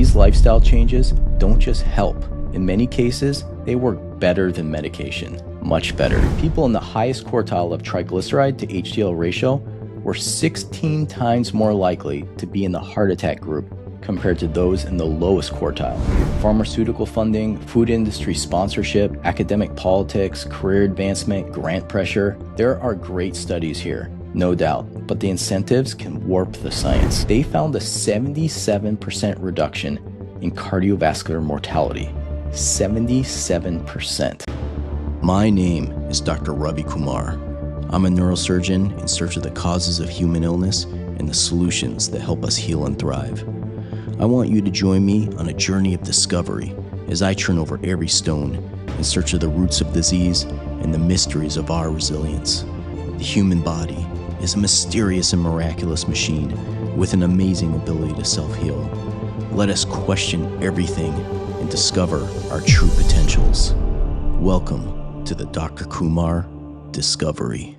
these lifestyle changes don't just help. In many cases, they work better than medication, much better. People in the highest quartile of triglyceride to HDL ratio were 16 times more likely to be in the heart attack group compared to those in the lowest quartile. Pharmaceutical funding, food industry sponsorship, academic politics, career advancement, grant pressure. There are great studies here, no doubt, but the incentives can warp the science. They found a 77% reduction in cardiovascular mortality. 77%. My name is Dr. Ravi Kumar. I'm a neurosurgeon in search of the causes of human illness and the solutions that help us heal and thrive. I want you to join me on a journey of discovery as I turn over every stone in search of the roots of disease and the mysteries of our resilience. The human body is a mysterious and miraculous machine with an amazing ability to self-heal. Let us question everything and discover our true potentials. Welcome to the Dr. Kumar Discovery.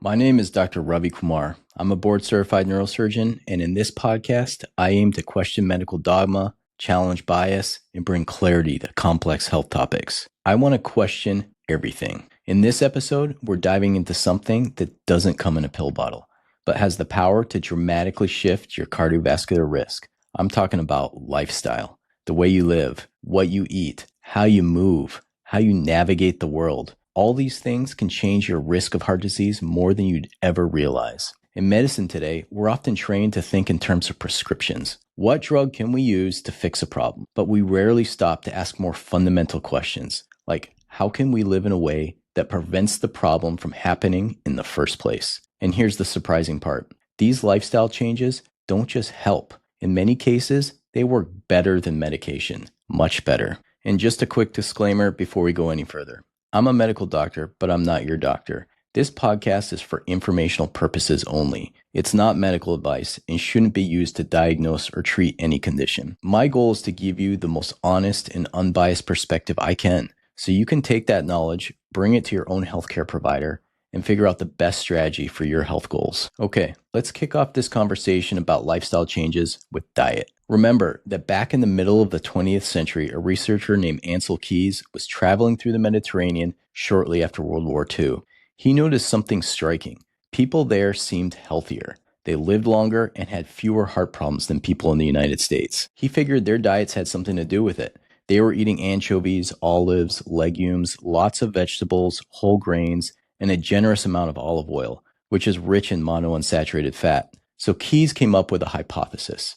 My name is Dr. Ravi Kumar. I'm a board-certified neurosurgeon, and in this podcast, I aim to question medical dogma, challenge bias, and bring clarity to complex health topics. I want to question everything. In this episode, we're diving into something that doesn't come in a pill bottle, but has the power to dramatically shift your cardiovascular risk. I'm talking about lifestyle, the way you live, what you eat, how you move, how you navigate the world. All these things can change your risk of heart disease more than you'd ever realize. In medicine today, we're often trained to think in terms of prescriptions. What drug can we use to fix a problem? But we rarely stop to ask more fundamental questions, like how can we live in a way that prevents the problem from happening in the first place? And here's the surprising part. These lifestyle changes don't just help. In many cases, they work better than medication, much better. And just a quick disclaimer before we go any further. I'm a medical doctor, but I'm not your doctor. This podcast is for informational purposes only. It's not medical advice and shouldn't be used to diagnose or treat any condition. My goal is to give you the most honest and unbiased perspective I can, so you can take that knowledge, bring it to your own healthcare provider, and figure out the best strategy for your health goals. Okay, let's kick off this conversation about lifestyle changes with diet. Remember that back in the middle of the 20th century, a researcher named Ancel Keys was traveling through the Mediterranean shortly after World War II. He noticed something striking. People there seemed healthier. They lived longer and had fewer heart problems than people in the United States. He figured their diets had something to do with it. They were eating anchovies, olives, legumes, lots of vegetables, whole grains, and a generous amount of olive oil, which is rich in monounsaturated fat. So Keys came up with a hypothesis.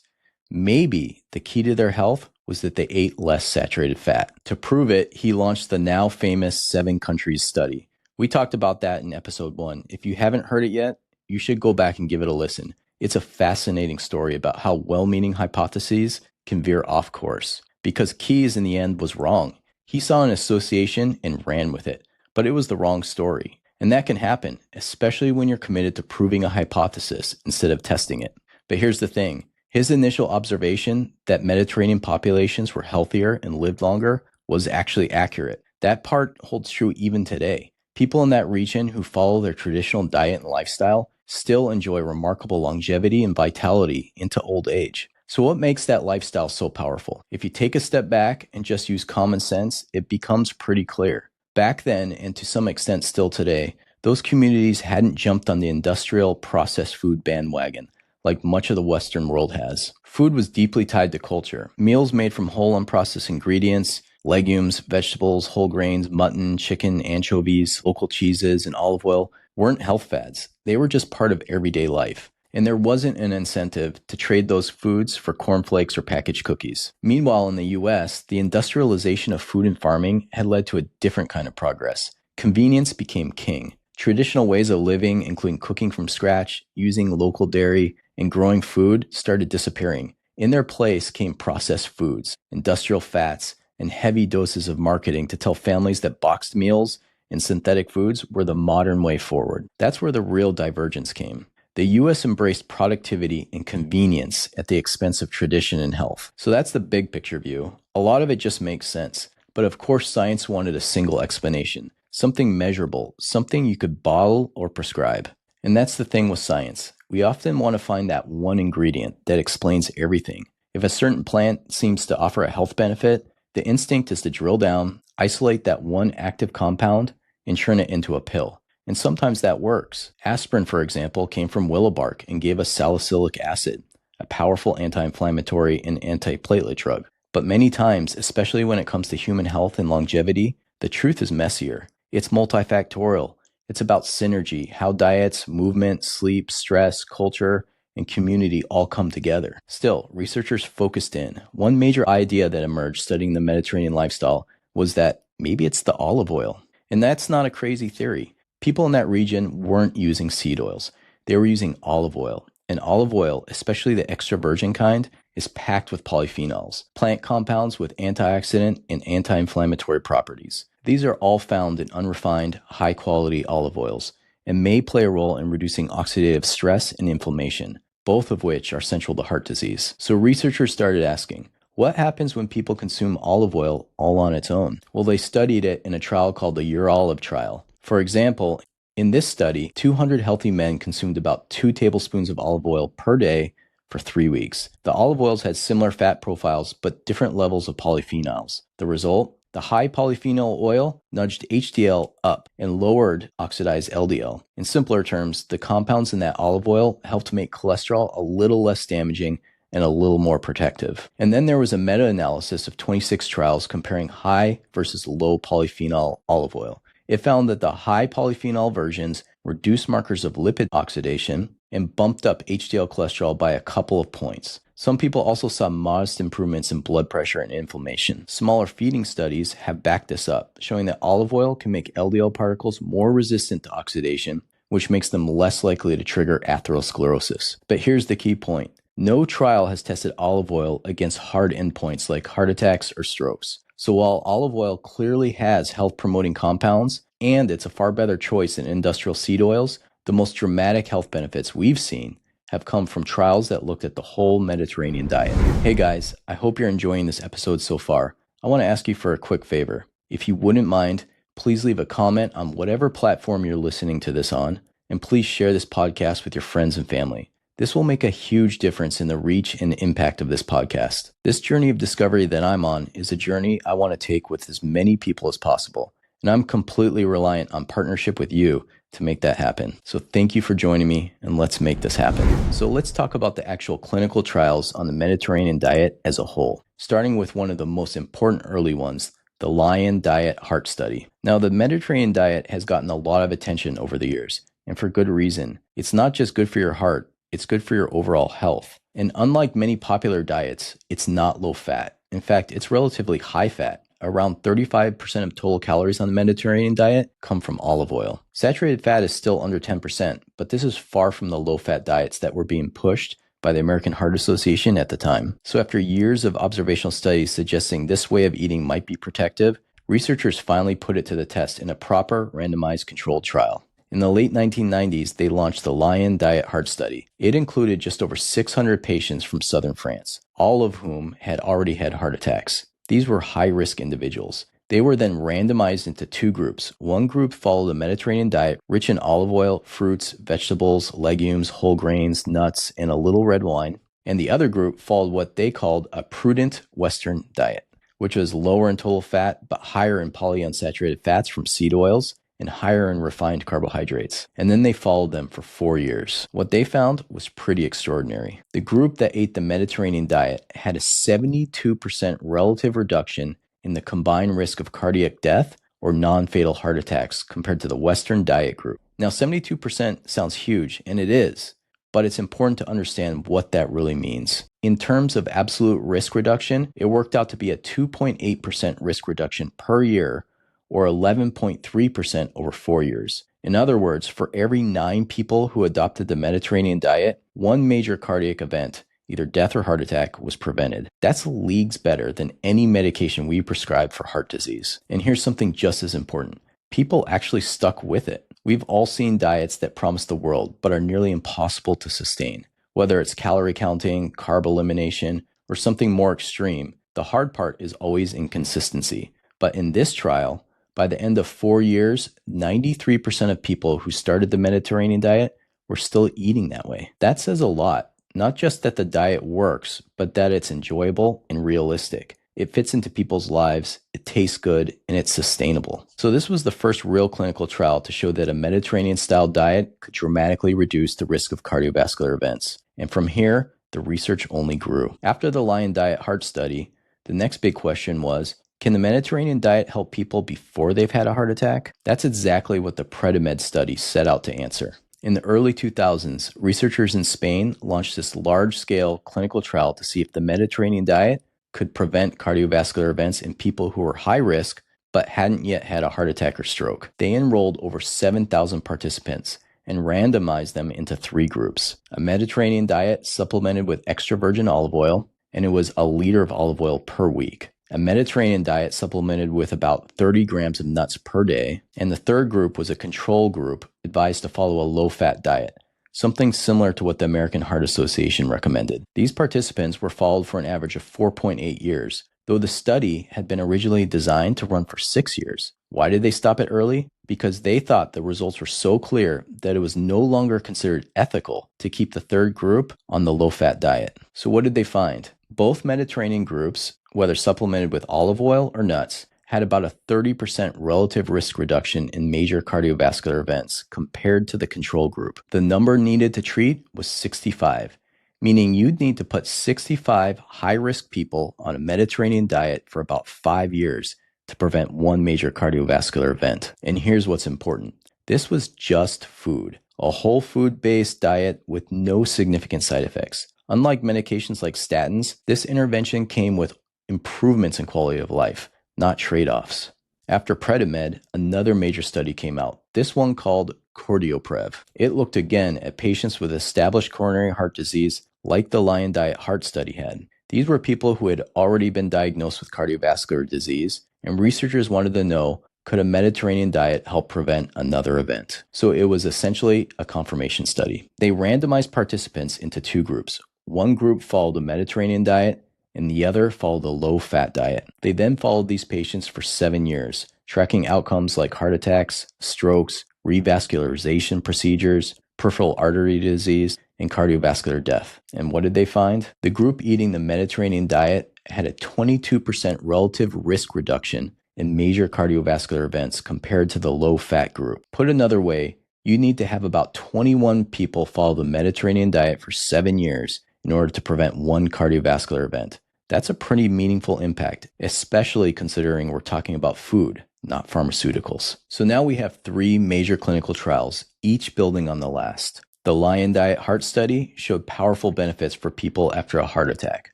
Maybe the key to their health was that they ate less saturated fat. To prove it, he launched the now famous 7 countries study. We talked about that in episode 1. If you haven't heard it yet, you should go back and give it a listen. It's a fascinating story about how well-meaning hypotheses can veer off course. Because Keys in the end was wrong. He saw an association and ran with it, but it was the wrong story. And that can happen, especially when you're committed to proving a hypothesis instead of testing it. But here's the thing. His initial observation that Mediterranean populations were healthier and lived longer was actually accurate. That part holds true even today. People in that region who follow their traditional diet and lifestyle still enjoy remarkable longevity and vitality into old age. So what makes that lifestyle so powerful? If you take a step back and just use common sense, it becomes pretty clear. Back then, and to some extent still today, those communities hadn't jumped on the industrial processed food bandwagon like much of the Western world has. Food was deeply tied to culture. Meals made from whole unprocessed ingredients, legumes, vegetables, whole grains, mutton, chicken, anchovies, local cheeses, and olive oil weren't health fads. They were just part of everyday life. And there wasn't an incentive to trade those foods for cornflakes or packaged cookies. Meanwhile, in the US, the industrialization of food and farming had led to a different kind of progress. Convenience became king. Traditional ways of living, including cooking from scratch, using local dairy, and growing food, started disappearing. In their place came processed foods, industrial fats, and heavy doses of marketing to tell families that boxed meals and synthetic foods were the modern way forward. That's where the real divergence came. The US embraced productivity and convenience at the expense of tradition and health. So that's the big picture view. A lot of it just makes sense. But of course, science wanted a single explanation, something measurable, something you could bottle or prescribe. And that's the thing with science. We often want to find that one ingredient that explains everything. If a certain plant seems to offer a health benefit, the instinct is to drill down, isolate that one active compound, and turn it into a pill. And sometimes that works. Aspirin, for example, came from willow bark and gave us salicylic acid, a powerful anti-inflammatory and antiplatelet drug. But many times, especially when it comes to human health and longevity, the truth is messier. It's multifactorial. It's about synergy, how diets, movement, sleep, stress, culture, and community all come together. Still, researchers focused in. One major idea that emerged studying the Mediterranean lifestyle was that maybe it's the olive oil. And that's not a crazy theory. People in that region weren't using seed oils. They were using olive oil. And olive oil, especially the extra virgin kind, is packed with polyphenols, plant compounds with antioxidant and anti-inflammatory properties. These are all found in unrefined, high-quality olive oils and may play a role in reducing oxidative stress and inflammation, both of which are central to heart disease. So researchers started asking, what happens when people consume olive oil all on its own? Well, they studied it in a trial called the Urolive trial. For example, in this study, 200 healthy men consumed about 2 tablespoons of olive oil per day for 3 weeks. The olive oils had similar fat profiles, but different levels of polyphenols. The result? The high polyphenol oil nudged HDL up and lowered oxidized LDL. In simpler terms, the compounds in that olive oil helped make cholesterol a little less damaging and a little more protective. And then there was a meta-analysis of 26 trials comparing high versus low polyphenol olive oil. It found that the high polyphenol versions reduced markers of lipid oxidation and bumped up HDL cholesterol by a couple of points. Some people also saw modest improvements in blood pressure and inflammation. Smaller feeding studies have backed this up, showing that olive oil can make LDL particles more resistant to oxidation, which makes them less likely to trigger atherosclerosis. But here's the key point. No trial has tested olive oil against hard endpoints like heart attacks or strokes. So while olive oil clearly has health-promoting compounds, and it's a far better choice than industrial seed oils, the most dramatic health benefits we've seen have come from trials that looked at the whole Mediterranean diet. Hey guys, I hope you're enjoying this episode so far. I want to ask you for a quick favor. If you wouldn't mind, please leave a comment on whatever platform you're listening to this on, and please share this podcast with your friends and family. This will make a huge difference in the reach and impact of this podcast. This journey of discovery that I'm on is a journey I want to take with as many people as possible, and I'm completely reliant on partnership with you to make that happen. So thank you for joining me, and let's make this happen. So let's talk about the actual clinical trials on the Mediterranean diet as a whole, starting with one of the most important early ones, the Lyon Diet Heart Study. Now, the Mediterranean diet has gotten a lot of attention over the years, and for good reason. It's not just good for your heart, it's good for your overall health. And unlike many popular diets, it's not low fat. In fact, it's relatively high fat. Around 35% of total calories on the Mediterranean diet come from olive oil. Saturated fat is still under 10%, but this is far from the low-fat diets that were being pushed by the American Heart Association at the time. So after years of observational studies suggesting this way of eating might be protective, researchers finally put it to the test in a proper randomized controlled trial. In the late 1990s, they launched the Lyon Diet Heart Study. It included just over 600 patients from southern France, all of whom had already had heart attacks. These were high-risk individuals. They were then randomized into 2 groups. One group followed a Mediterranean diet rich in olive oil, fruits, vegetables, legumes, whole grains, nuts, and a little red wine. And the other group followed what they called a prudent Western diet, which was lower in total fat but higher in polyunsaturated fats from seed oils and higher in refined carbohydrates. And then they followed them for 4 years. What they found was pretty extraordinary. The group that ate the Mediterranean diet had a 72% relative reduction in the combined risk of cardiac death or non-fatal heart attacks compared to the Western diet group. Now, 72% sounds huge, and it is, but it's important to understand what that really means. In terms of absolute risk reduction, it worked out to be a 2.8% risk reduction per year, or 11.3% over 4 years. In other words, for every 9 people who adopted the Mediterranean diet, 1 major cardiac event, either death or heart attack, was prevented. That's leagues better than any medication we prescribe for heart disease. And here's something just as important. People actually stuck with it. We've all seen diets that promise the world, but are nearly impossible to sustain. Whether it's calorie counting, carb elimination, or something more extreme, the hard part is always inconsistency. But in this trial, by the end of 4 years, 93% of people who started the Mediterranean diet we're still eating that way. That says a lot, not just that the diet works, but that it's enjoyable and realistic. It fits into people's lives, it tastes good, and it's sustainable. So this was the first real clinical trial to show that a Mediterranean-style diet could dramatically reduce the risk of cardiovascular events. And from here, the research only grew. After the Lyon diet heart study, the next big question was, can the Mediterranean diet help people before they've had a heart attack? That's exactly what the PREDIMED study set out to answer. In the early 2000s, researchers in Spain launched this large-scale clinical trial to see if the Mediterranean diet could prevent cardiovascular events in people who were high risk but hadn't yet had a heart attack or stroke. They enrolled over 7,000 participants and randomized them into 3 groups: a Mediterranean diet supplemented with extra virgin olive oil, and it was a liter of olive oil per week; a Mediterranean diet supplemented with about 30 grams of nuts per day; and the third group was a control group advised to follow a low-fat diet, something similar to what the American Heart Association recommended. These participants were followed for an average of 4.8 years, though the study had been originally designed to run for 6 years. Why did they stop it early? Because they thought the results were so clear that it was no longer considered ethical to keep the third group on the low-fat diet. So what did they find? Both Mediterranean groups, whether supplemented with olive oil or nuts, had about a 30% relative risk reduction in major cardiovascular events compared to the control group. The number needed to treat was 65, meaning you'd need to put 65 high-risk people on a Mediterranean diet for about 5 years to prevent one major cardiovascular event. And here's what's important. This was just food, a whole food-based diet with no significant side effects. Unlike medications like statins, this intervention came with improvements in quality of life, not trade-offs. After PREDIMED, another major study came out, this one called CORDIOPREV. It looked again at patients with established coronary heart disease like the Lyon diet heart study had. These were people who had already been diagnosed with cardiovascular disease, and researchers wanted to know, could a Mediterranean diet help prevent another event? So it was essentially a confirmation study. They randomized participants into 2 groups. One group followed the Mediterranean diet, and the other followed a low-fat diet. They then followed these patients for 7 years, tracking outcomes like heart attacks, strokes, revascularization procedures, peripheral artery disease, and cardiovascular death. And what did they find? The group eating the Mediterranean diet had a 22% relative risk reduction in major cardiovascular events compared to the low-fat group. Put another way, you need to have about 21 people follow the Mediterranean diet for 7 years in order to prevent one cardiovascular event. That's a pretty meaningful impact, especially considering we're talking about food, not pharmaceuticals. So now we have 3 major clinical trials, each building on the last. The Lyon diet heart study showed powerful benefits for people after a heart attack.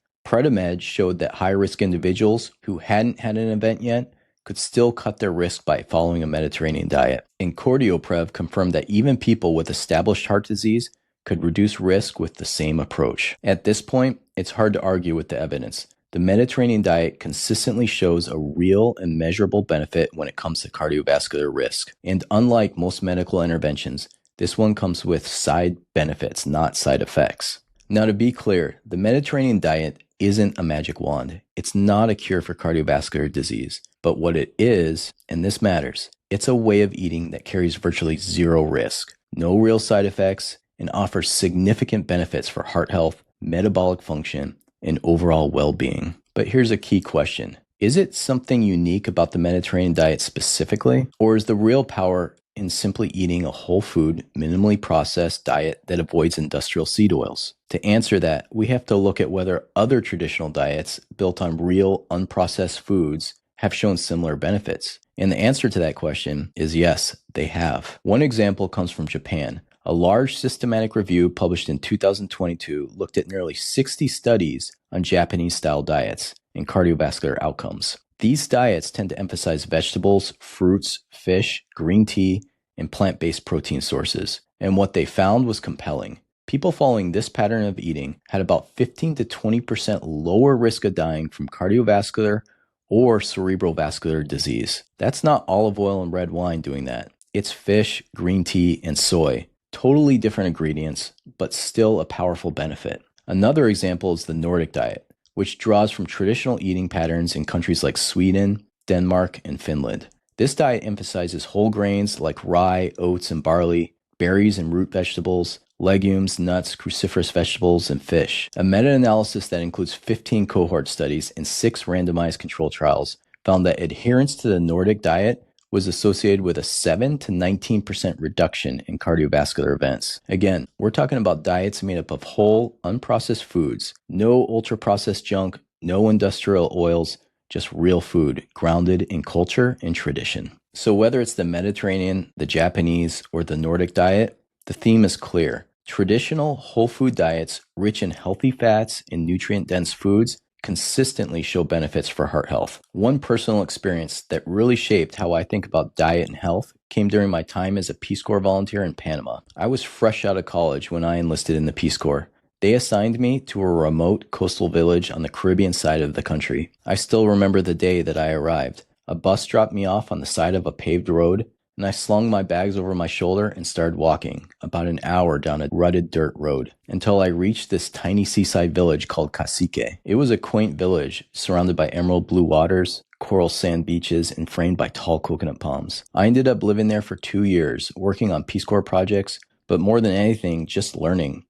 PREDIMED showed that high-risk individuals who hadn't had an event yet could still cut their risk by following a Mediterranean diet. And CORDIOPREV confirmed that even people with established heart disease could reduce risk with the same approach. At this point, it's hard to argue with the evidence. The Mediterranean diet consistently shows a real and measurable benefit when it comes to cardiovascular risk. And unlike most medical interventions, this one comes with side benefits, not side effects. Now, to be clear, the Mediterranean diet isn't a magic wand. It's not a cure for cardiovascular disease. But what it is, and this matters, it's a way of eating that carries virtually zero risk, no real side effects, and offers significant benefits for heart health, metabolic function, and overall well-being. But here's a key question. Is it something unique about the Mediterranean diet specifically? Or is the real power in simply eating a whole food, minimally processed diet that avoids industrial seed oils? To answer that, we have to look at whether other traditional diets built on real, unprocessed foods have shown similar benefits. And the answer to that question is yes, they have. One example comes from Japan. A large systematic review published in 2022 looked at nearly 60 studies on Japanese-style diets and cardiovascular outcomes. These diets tend to emphasize vegetables, fruits, fish, green tea, and plant-based protein sources. And what they found was compelling. People following this pattern of eating had about 15 to 20% lower risk of dying from cardiovascular or cerebral vascular disease. That's not olive oil and red wine doing that. It's fish, green tea, and soy. Totally different ingredients, but still a powerful benefit. Another example is the Nordic diet, which draws from traditional eating patterns in countries like Sweden, Denmark, and Finland. This diet emphasizes whole grains like rye, oats, and barley, berries and root vegetables, legumes, nuts, cruciferous vegetables, and fish. A meta-analysis that includes 15 cohort studies and 6 randomized control trials found that adherence to the Nordic diet was associated with a 7 to 19% reduction in cardiovascular events. Again, we're talking about diets made up of whole, unprocessed foods, no ultra-processed junk, no industrial oils, just real food grounded in culture and tradition. So whether it's the Mediterranean, the Japanese, or the Nordic diet, the theme is clear. Traditional whole food diets rich in healthy fats and nutrient-dense foods consistently show benefits for heart health. One personal experience that really shaped how I think about diet and health came during my time as a Peace Corps volunteer in Panama. I was fresh out of college when I enlisted in the Peace Corps. They assigned me to a remote coastal village on the Caribbean side of the country. I still remember the day that I arrived. A bus dropped me off on the side of a paved road, and I slung my bags over my shoulder and started walking about an hour down a rutted dirt road until I reached this tiny seaside village called Cacique. It was a quaint village surrounded by emerald blue waters, coral sand beaches, and framed by tall coconut palms. I ended up living there for 2 years, working on Peace Corps projects, but more than anything, just learning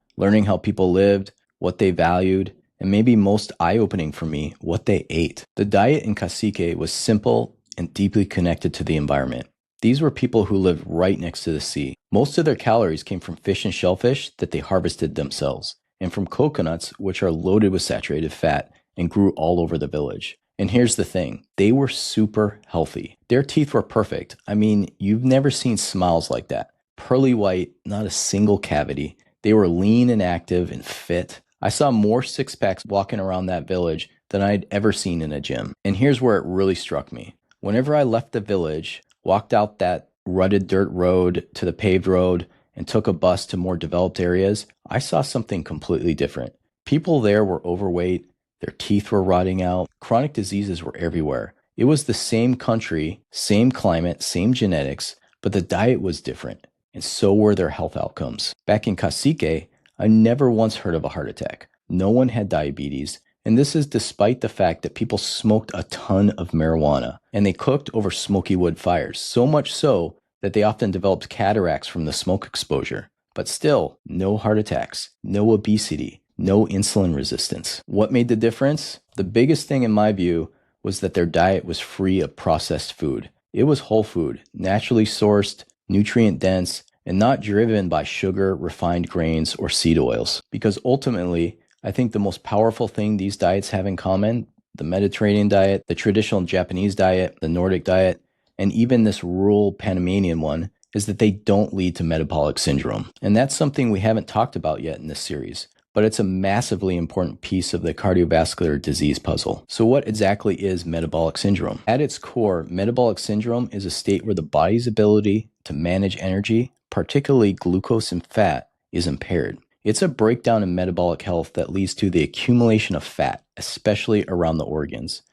how people lived, what they valued, and maybe most eye-opening for me, what they ate. The diet in Cacique was simple and deeply connected to the environment. These were people who lived right next to the sea. Most of their calories came from fish and shellfish that they harvested themselves, and from coconuts, which are loaded with saturated fat and grew all over the village. And here's the thing, they were super healthy. Their teeth were perfect. I mean, you've never seen smiles like that. Pearly white, not a single cavity. They were lean and active and fit. I saw more six-packs walking around that village than I'd ever seen in a gym. And here's where it really struck me. Whenever I left the village, walked out that rutted dirt road to the paved road, and took a bus to more developed areas, I saw something completely different. People there were overweight, their teeth were rotting out, chronic diseases were everywhere. It was the same country, same climate, same genetics, but the diet was different, and so were their health outcomes. Back in Cacique, I never once heard of a heart attack. No one had diabetes, and this is despite the fact that people smoked a ton of marijuana, and they cooked over smoky wood fires, so much so that they often developed cataracts from the smoke exposure. But still, no heart attacks, no obesity, no insulin resistance. What made the difference? The biggest thing in my view was that their diet was free of processed food. It was whole food, naturally sourced, nutrient dense, and not driven by sugar, refined grains, or seed oils. Because ultimately, I think the most powerful thing these diets have in common, the Mediterranean diet, the traditional Japanese diet, the Nordic diet, and even this rural Panamanian one, is that they don't lead to metabolic syndrome. And that's something we haven't talked about yet in this series, but it's a massively important piece of the cardiovascular disease puzzle. So what exactly is metabolic syndrome? At its core, metabolic syndrome is a state where the body's ability to manage energy, particularly glucose and fat, is impaired. It's a breakdown in metabolic health that leads to the accumulation of fat, especially around the organs,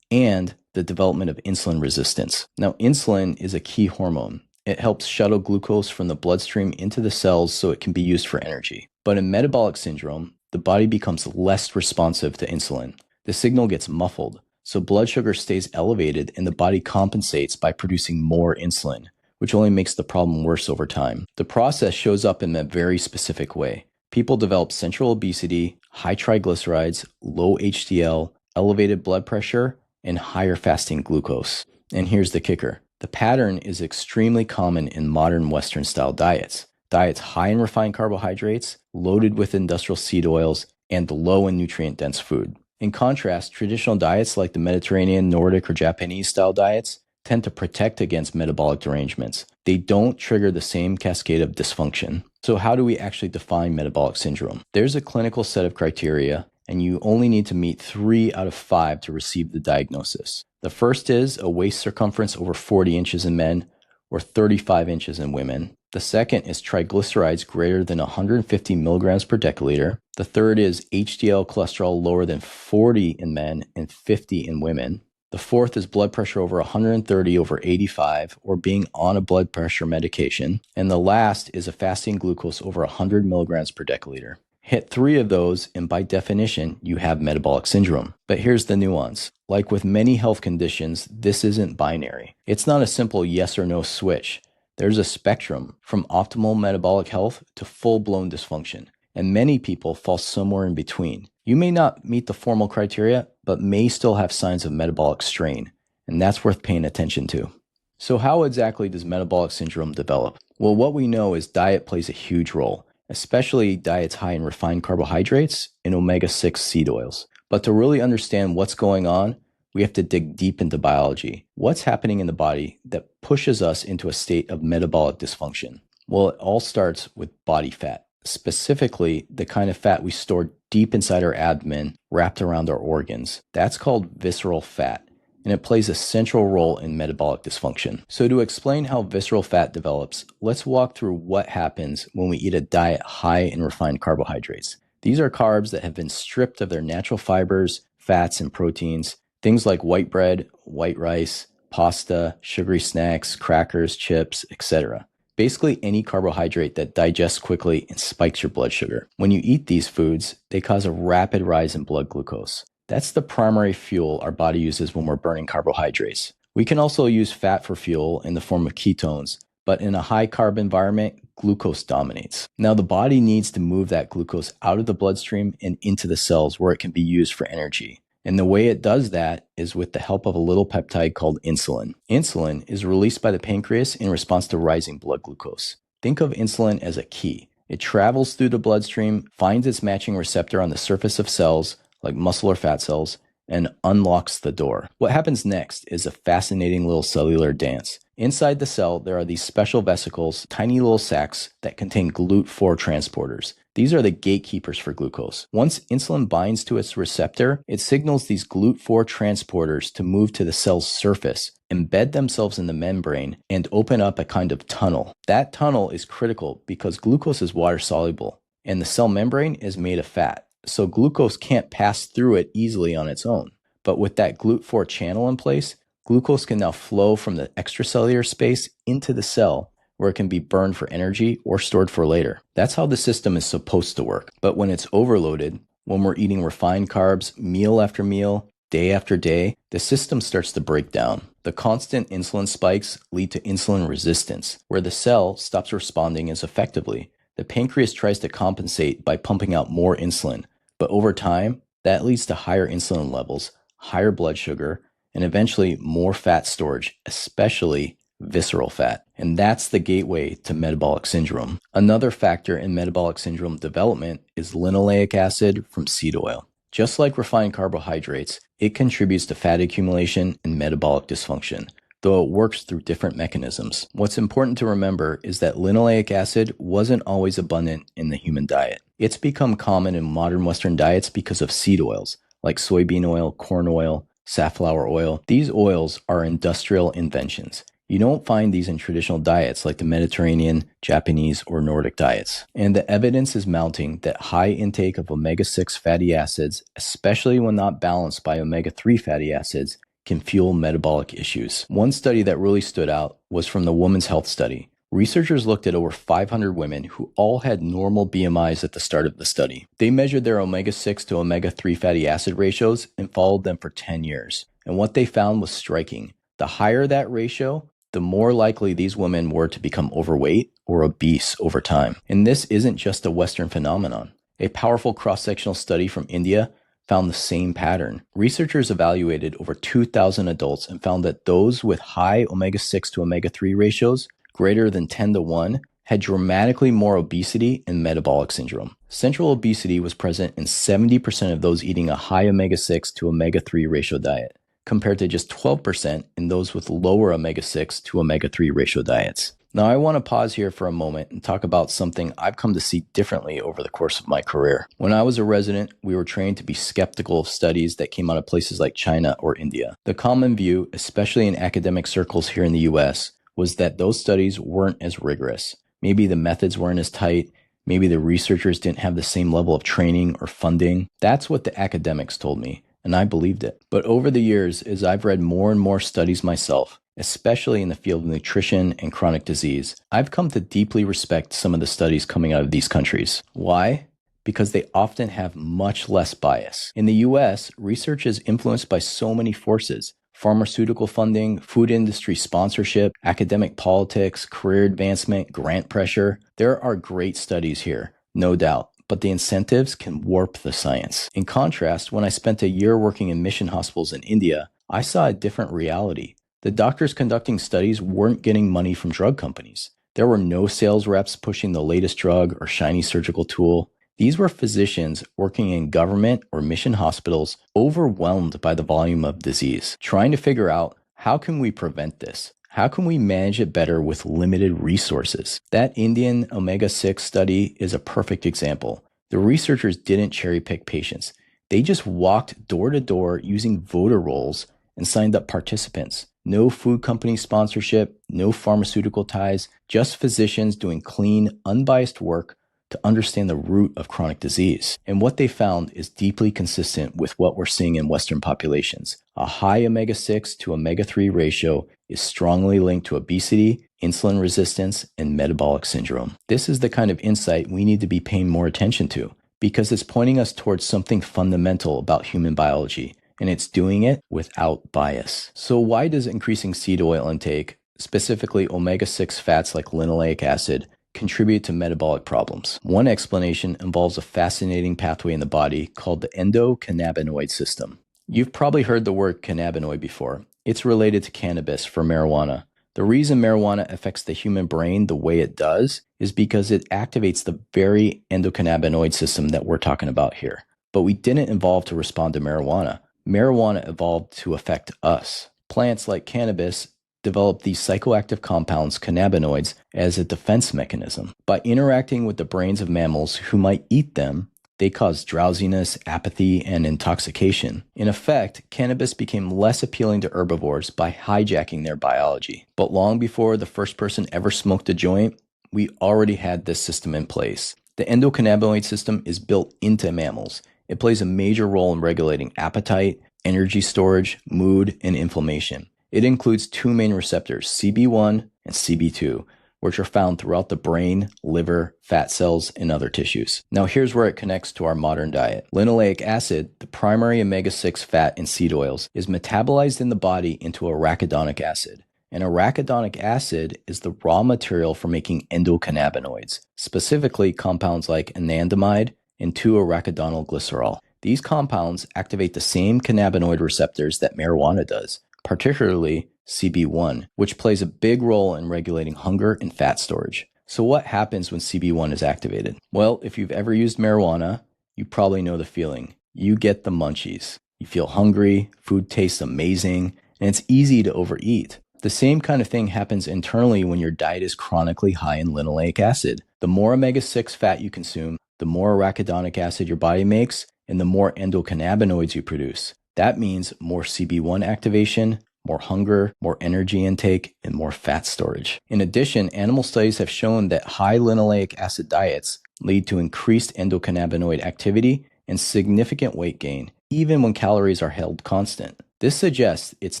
and the development of insulin resistance. Now, insulin is a key hormone. It helps shuttle glucose from the bloodstream into the cells so it can be used for energy. But in metabolic syndrome, the body becomes less responsive to insulin. The signal gets muffled, so blood sugar stays elevated and the body compensates by producing more insulin, which only makes the problem worse over time. The process shows up in a very specific way. People develop central obesity, high triglycerides, low HDL, elevated blood pressure, and higher fasting glucose. And here's the kicker. The pattern is extremely common in modern Western-style diets. Diets high in refined carbohydrates, loaded with industrial seed oils, and low in nutrient-dense food. In contrast, traditional diets like the Mediterranean, Nordic, or Japanese-style diets tend to protect against metabolic derangements. They don't trigger the same cascade of dysfunction. So how do we actually define metabolic syndrome? There's a clinical set of criteria, and you only need to meet 3 out of 5 to receive the diagnosis. The first is a waist circumference over 40 inches in men or 35 inches in women. The second is triglycerides greater than 150 milligrams per deciliter. The third is HDL cholesterol lower than 40 in men and 50 in women. The fourth is blood pressure over 130 over 85 or being on a blood pressure medication. And the last is a fasting glucose over 100 milligrams per deciliter. Hit 3 of those, and by definition, you have metabolic syndrome. But here's the nuance. Like with many health conditions, this isn't binary. It's not a simple yes or no switch. There's a spectrum from optimal metabolic health to full-blown dysfunction, and many people fall somewhere in between. You may not meet the formal criteria, but may still have signs of metabolic strain, and that's worth paying attention to. So how exactly does metabolic syndrome develop? Well, what we know is diet plays a huge role, especially diets high in refined carbohydrates and omega-6 seed oils. But to really understand what's going on, we have to dig deep into biology. What's happening in the body that pushes us into a state of metabolic dysfunction? Well, it all starts with body fat, specifically the kind of fat we store deep inside our abdomen, wrapped around our organs. That's called visceral fat, and it plays a central role in metabolic dysfunction. So to explain how visceral fat develops, let's walk through what happens when we eat a diet high in refined carbohydrates. These are carbs that have been stripped of their natural fibers, fats, and proteins. Things like white bread, white rice, pasta, sugary snacks, crackers, chips, etc. Basically any carbohydrate that digests quickly and spikes your blood sugar. When you eat these foods, they cause a rapid rise in blood glucose. That's the primary fuel our body uses when we're burning carbohydrates. We can also use fat for fuel in the form of ketones, but in a high carb environment, glucose dominates. Now the body needs to move that glucose out of the bloodstream and into the cells where it can be used for energy. And the way it does that is with the help of a little peptide called insulin. Insulin is released by the pancreas in response to rising blood glucose. Think of insulin as a key. It travels through the bloodstream, finds its matching receptor on the surface of cells, like muscle or fat cells, and unlocks the door. What happens next is a fascinating little cellular dance. Inside the cell, there are these special vesicles, tiny little sacs that contain GLUT4 transporters. These are the gatekeepers for glucose. Once insulin binds to its receptor, it signals these GLUT4 transporters to move to the cell's surface, embed themselves in the membrane, and open up a kind of tunnel. That tunnel is critical because glucose is water soluble, and the cell membrane is made of fat. So glucose can't pass through it easily on its own. But with that GLUT4 channel in place, glucose can now flow from the extracellular space into the cell where it can be burned for energy or stored for later. That's how the system is supposed to work. But when it's overloaded, when we're eating refined carbs meal after meal, day after day, the system starts to break down. The constant insulin spikes lead to insulin resistance, where the cell stops responding as effectively. The pancreas tries to compensate by pumping out more insulin, but over time, that leads to higher insulin levels, higher blood sugar, and eventually more fat storage, especially visceral fat. And that's the gateway to metabolic syndrome. Another factor in metabolic syndrome development is linoleic acid from seed oil. Just like refined carbohydrates, it contributes to fat accumulation and metabolic dysfunction, though it works through different mechanisms. What's important to remember is that linoleic acid wasn't always abundant in the human diet. It's become common in modern Western diets because of seed oils, like soybean oil, corn oil, safflower oil. These oils are industrial inventions. You don't find these in traditional diets like the Mediterranean, Japanese, or Nordic diets. And the evidence is mounting that high intake of omega-6 fatty acids, especially when not balanced by omega-3 fatty acids, can fuel metabolic issues. One study that really stood out was from the Women's Health Study. Researchers looked at over 500 women who all had normal BMIs at the start of the study. They measured their omega-6 to omega-3 fatty acid ratios and followed them for 10 years. And what they found was striking. The higher that ratio, the more likely these women were to become overweight or obese over time. And this isn't just a Western phenomenon. A powerful cross-sectional study from India found the same pattern. Researchers evaluated over 2,000 adults and found that those with high omega-6 to omega-3 ratios, greater than 10 to 1, had dramatically more obesity and metabolic syndrome. Central obesity was present in 70% of those eating a high omega-6 to omega-3 ratio diet, compared to just 12% in those with lower omega-6 to omega-3 ratio diets. Now, I want to pause here for a moment and talk about something I've come to see differently over the course of my career. When I was a resident, we were trained to be skeptical of studies that came out of places like China or India. The common view, especially in academic circles here in the US, was that those studies weren't as rigorous. Maybe the methods weren't as tight. Maybe the researchers didn't have the same level of training or funding. That's what the academics told me, and I believed it. But over the years, as I've read more and more studies myself, especially in the field of nutrition and chronic disease, I've come to deeply respect some of the studies coming out of these countries. Why? Because they often have much less bias. In the US, research is influenced by so many forces, pharmaceutical funding, food industry sponsorship, academic politics, career advancement, grant pressure. There are great studies here, no doubt, but the incentives can warp the science. In contrast, when I spent a year working in mission hospitals in India, I saw a different reality. The doctors conducting studies weren't getting money from drug companies. There were no sales reps pushing the latest drug or shiny surgical tool. These were physicians working in government or mission hospitals overwhelmed by the volume of disease, trying to figure out how can we prevent this? How can we manage it better with limited resources? That Indian omega-6 study is a perfect example. The researchers didn't cherry pick patients. They just walked door to door using voter rolls and signed up participants. No food company sponsorship, no pharmaceutical ties, just physicians doing clean, unbiased work to understand the root of chronic disease. And what they found is deeply consistent with what we're seeing in Western populations. A high omega-6 to omega-3 ratio is strongly linked to obesity, insulin resistance, and metabolic syndrome. This is the kind of insight we need to be paying more attention to because it's pointing us towards something fundamental about human biology, and it's doing it without bias. So why does increasing seed oil intake, specifically omega-6 fats like linoleic acid, contribute to metabolic problems? One explanation involves a fascinating pathway in the body called the endocannabinoid system. You've probably heard the word cannabinoid before. It's related to cannabis for marijuana. The reason marijuana affects the human brain the way it does is because it activates the very endocannabinoid system that we're talking about here. But we didn't evolve to respond to marijuana. Marijuana evolved to affect us. Plants like cannabis develop these psychoactive compounds, cannabinoids, as a defense mechanism. By interacting with the brains of mammals who might eat them, they cause drowsiness, apathy, and intoxication. In effect, cannabis became less appealing to herbivores by hijacking their biology. But long before the first person ever smoked a joint, we already had this system in place. The endocannabinoid system is built into mammals. It plays a major role in regulating appetite, energy storage, mood, and inflammation. It includes two main receptors, CB1 and CB2, which are found throughout the brain, liver, fat cells, and other tissues. Now here's where it connects to our modern diet. Linoleic acid, the primary omega-6 fat in seed oils, is metabolized in the body into arachidonic acid. And arachidonic acid is the raw material for making endocannabinoids, specifically compounds like anandamide and 2-arachidonylglycerol. These compounds activate the same cannabinoid receptors that marijuana does, particularly CB1, which plays a big role in regulating hunger and fat storage. So what happens when CB1 is activated? Well, if you've ever used marijuana, you probably know the feeling. You get the munchies. You feel hungry, food tastes amazing, and it's easy to overeat. The same kind of thing happens internally when your diet is chronically high in linoleic acid. The more omega-6 fat you consume, the more arachidonic acid your body makes, and the more endocannabinoids you produce. That means more CB1 activation, more hunger, more energy intake, and more fat storage. In addition, animal studies have shown that high linoleic acid diets lead to increased endocannabinoid activity and significant weight gain, even when calories are held constant. This suggests it's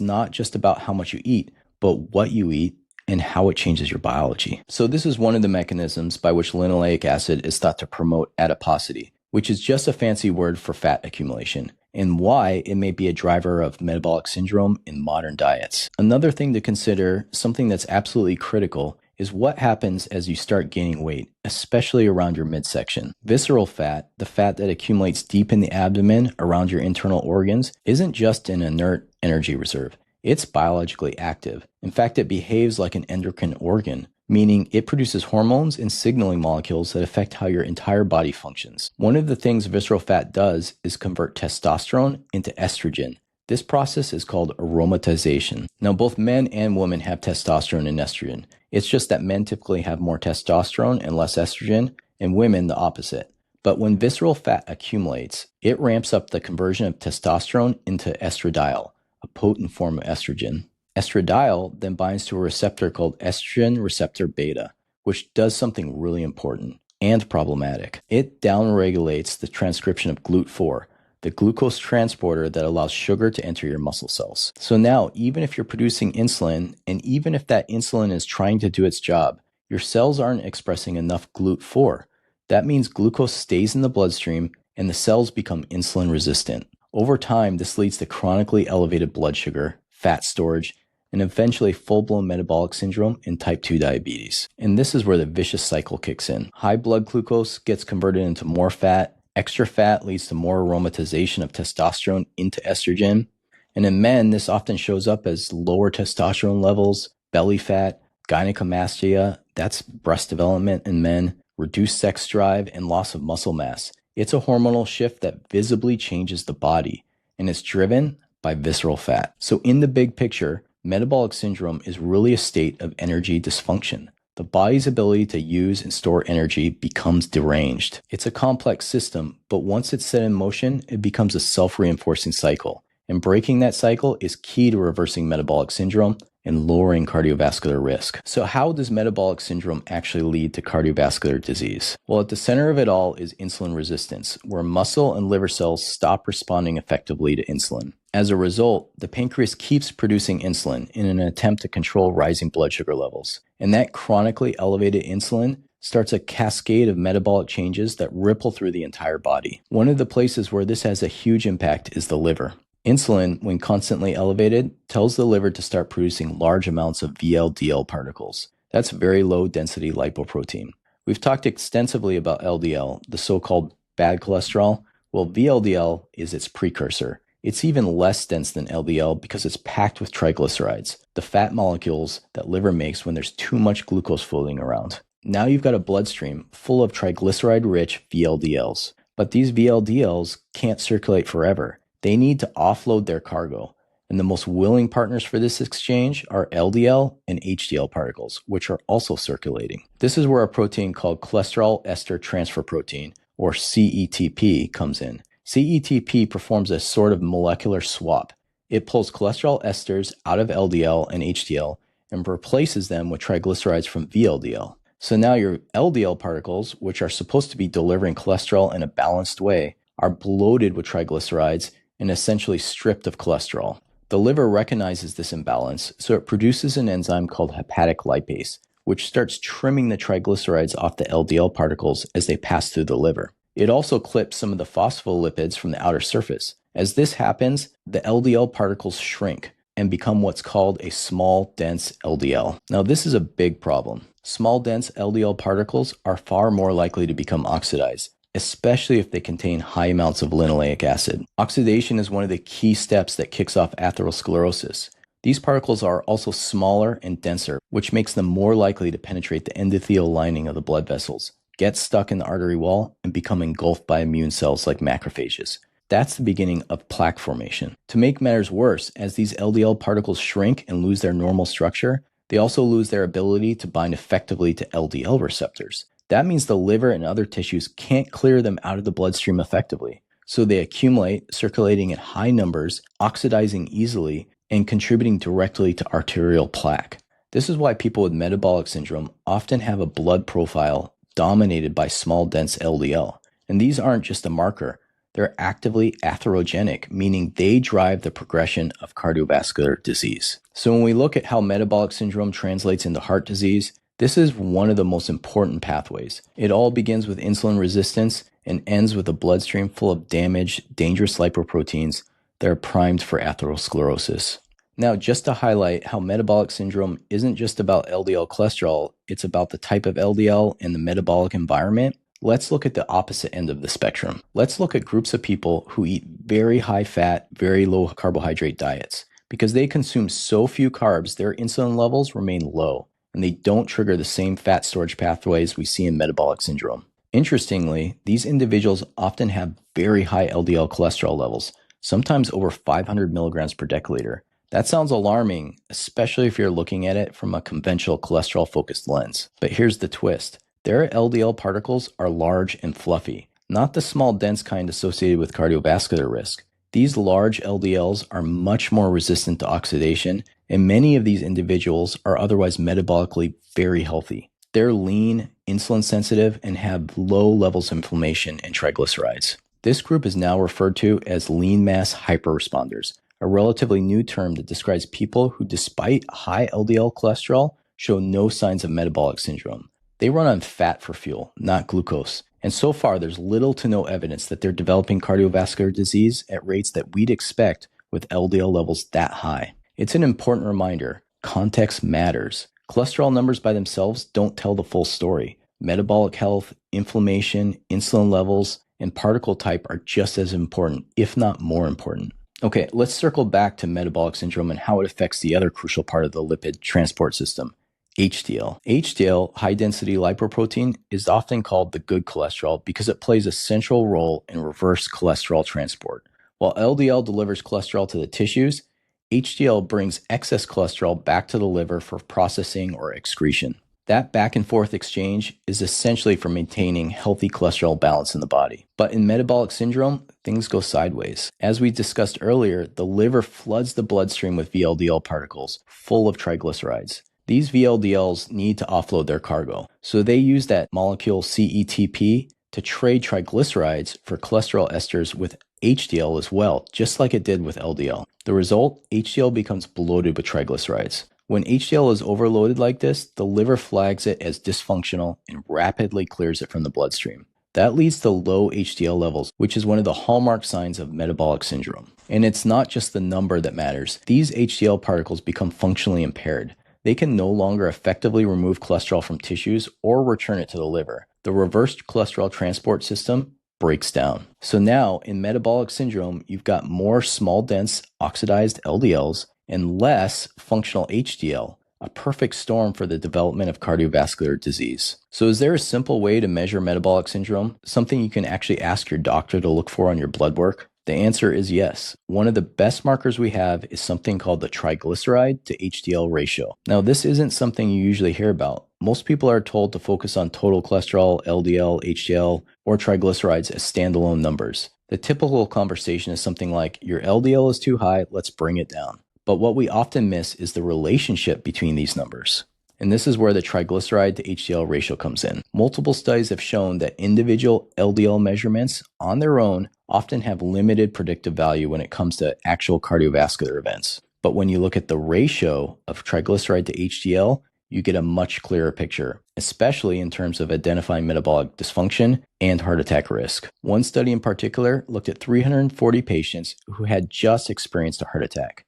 not just about how much you eat, but what you eat and how it changes your biology. So this is one of the mechanisms by which linoleic acid is thought to promote adiposity, which is just a fancy word for fat accumulation, and why it may be a driver of metabolic syndrome in modern diets. Another thing to consider, something that's absolutely critical, is what happens as you start gaining weight, especially around your midsection. Visceral fat, the fat that accumulates deep in the abdomen around your internal organs, isn't just an inert energy reserve. It's biologically active. In fact, it behaves like an endocrine organ, meaning it produces hormones and signaling molecules that affect how your entire body functions. One of the things visceral fat does is convert testosterone into estrogen. This process is called aromatization. Now, both men and women have testosterone and estrogen. It's just that men typically have more testosterone and less estrogen, and women the opposite. But when visceral fat accumulates, it ramps up the conversion of testosterone into estradiol, a potent form of estrogen. Estradiol then binds to a receptor called estrogen receptor beta, which does something really important and problematic. It downregulates the transcription of GLUT4, the glucose transporter that allows sugar to enter your muscle cells. So now, even if you're producing insulin, and even if that insulin is trying to do its job, your cells aren't expressing enough GLUT4. That means glucose stays in the bloodstream and the cells become insulin resistant. Over time, this leads to chronically elevated blood sugar, fat storage, and eventually full-blown metabolic syndrome and type 2 diabetes. And this is where the vicious cycle kicks in. High blood glucose gets converted into more fat. Extra fat leads to more aromatization of testosterone into estrogen. And in men, this often shows up as lower testosterone levels, belly fat, gynecomastia, that's breast development in men, reduced sex drive, and loss of muscle mass. It's a hormonal shift that visibly changes the body, and it's driven by visceral fat. So in the big picture, metabolic syndrome is really a state of energy dysfunction. The body's ability to use and store energy becomes deranged. It's a complex system, but once it's set in motion, it becomes a self-reinforcing cycle. And breaking that cycle is key to reversing metabolic syndrome and lowering cardiovascular risk. So how does metabolic syndrome actually lead to cardiovascular disease? Well, at the center of it all is insulin resistance, where muscle and liver cells stop responding effectively to insulin. As a result, the pancreas keeps producing insulin in an attempt to control rising blood sugar levels. And that chronically elevated insulin starts a cascade of metabolic changes that ripple through the entire body. One of the places where this has a huge impact is the liver. Insulin, when constantly elevated, tells the liver to start producing large amounts of VLDL particles. That's very low density lipoprotein. We've talked extensively about LDL, the so-called bad cholesterol. Well, VLDL is its precursor. It's even less dense than LDL because it's packed with triglycerides, the fat molecules that liver makes when there's too much glucose floating around. Now you've got a bloodstream full of triglyceride-rich VLDLs. But these VLDLs can't circulate forever. They need to offload their cargo. And the most willing partners for this exchange are LDL and HDL particles, which are also circulating. This is where a protein called cholesterol ester transfer protein, or CETP, comes in. CETP performs a sort of molecular swap. It pulls cholesterol esters out of LDL and HDL and replaces them with triglycerides from VLDL. So now your LDL particles, which are supposed to be delivering cholesterol in a balanced way, are bloated with triglycerides and essentially stripped of cholesterol. The liver recognizes this imbalance, so it produces an enzyme called hepatic lipase, which starts trimming the triglycerides off the LDL particles as they pass through the liver. It also clips some of the phospholipids from the outer surface. As this happens, the LDL particles shrink and become what's called a small, dense LDL. Now, this is a big problem. Small, dense LDL particles are far more likely to become oxidized, especially if they contain high amounts of linoleic acid. Oxidation is one of the key steps that kicks off atherosclerosis. These particles are also smaller and denser, which makes them more likely to penetrate the endothelial lining of the blood vessels, get stuck in the artery wall, and become engulfed by immune cells like macrophages. That's the beginning of plaque formation. To make matters worse, as these LDL particles shrink and lose their normal structure, they also lose their ability to bind effectively to LDL receptors. That means the liver and other tissues can't clear them out of the bloodstream effectively. So they accumulate, circulating in high numbers, oxidizing easily, and contributing directly to arterial plaque. This is why people with metabolic syndrome often have a blood profile dominated by small, dense LDL. And these aren't just a marker. They're actively atherogenic, meaning they drive the progression of cardiovascular disease. So when we look at how metabolic syndrome translates into heart disease, this is one of the most important pathways. It all begins with insulin resistance and ends with a bloodstream full of damaged, dangerous lipoproteins that are primed for atherosclerosis. Now, just to highlight how metabolic syndrome isn't just about LDL cholesterol, it's about the type of LDL and the metabolic environment, let's look at the opposite end of the spectrum. Let's look at groups of people who eat very high fat, very low carbohydrate diets. Because they consume so few carbs, their insulin levels remain low, and they don't trigger the same fat storage pathways we see in metabolic syndrome. Interestingly, these individuals often have very high LDL cholesterol levels, sometimes over 500 milligrams per deciliter. That sounds alarming, especially if you're looking at it from a conventional cholesterol-focused lens. But here's the twist. Their LDL particles are large and fluffy, not the small, dense kind associated with cardiovascular risk. These large LDLs are much more resistant to oxidation, and many of these individuals are otherwise metabolically very healthy. They're lean, insulin sensitive, and have low levels of inflammation and triglycerides. This group is now referred to as lean mass hyperresponders, a relatively new term that describes people who, despite high LDL cholesterol, show no signs of metabolic syndrome. They run on fat for fuel, not glucose. And so far, there's little to no evidence that they're developing cardiovascular disease at rates that we'd expect with LDL levels that high. It's an important reminder. Context matters. Cholesterol numbers by themselves don't tell the full story. Metabolic health, inflammation, insulin levels, and particle type are just as important, if not more important. Okay, let's circle back to metabolic syndrome and how it affects the other crucial part of the lipid transport system, HDL. HDL, high-density lipoprotein, is often called the good cholesterol because it plays a central role in reverse cholesterol transport. While LDL delivers cholesterol to the tissues, HDL brings excess cholesterol back to the liver for processing or excretion. That back and forth exchange is essentially for maintaining healthy cholesterol balance in the body. But in metabolic syndrome, things go sideways. As we discussed earlier, the liver floods the bloodstream with VLDL particles full of triglycerides. These VLDLs need to offload their cargo, so they use that molecule CETP to trade triglycerides for cholesterol esters with HDL as well, just like it did with LDL. The result, HDL becomes bloated with triglycerides. When HDL is overloaded like this, the liver flags it as dysfunctional and rapidly clears it from the bloodstream. That leads to low HDL levels, which is one of the hallmark signs of metabolic syndrome. And it's not just the number that matters. These HDL particles become functionally impaired. They can no longer effectively remove cholesterol from tissues or return it to the liver. The reversed cholesterol transport system breaks down. So now, in metabolic syndrome, you've got more small, dense, oxidized LDLs and less functional HDL, a perfect storm for the development of cardiovascular disease. So is there a simple way to measure metabolic syndrome? Something you can actually ask your doctor to look for on your blood work? The answer is yes. One of the best markers we have is something called the triglyceride to HDL ratio. Now, this isn't something you usually hear about. Most people are told to focus on total cholesterol, LDL, HDL, or triglycerides as standalone numbers. The typical conversation is something like, your LDL is too high, let's bring it down. But what we often miss is the relationship between these numbers. And this is where the triglyceride to HDL ratio comes in. Multiple studies have shown that individual LDL measurements on their own often have limited predictive value when it comes to actual cardiovascular events. But when you look at the ratio of triglyceride to HDL, you get a much clearer picture, especially in terms of identifying metabolic dysfunction and heart attack risk. One study in particular looked at 340 patients who had just experienced a heart attack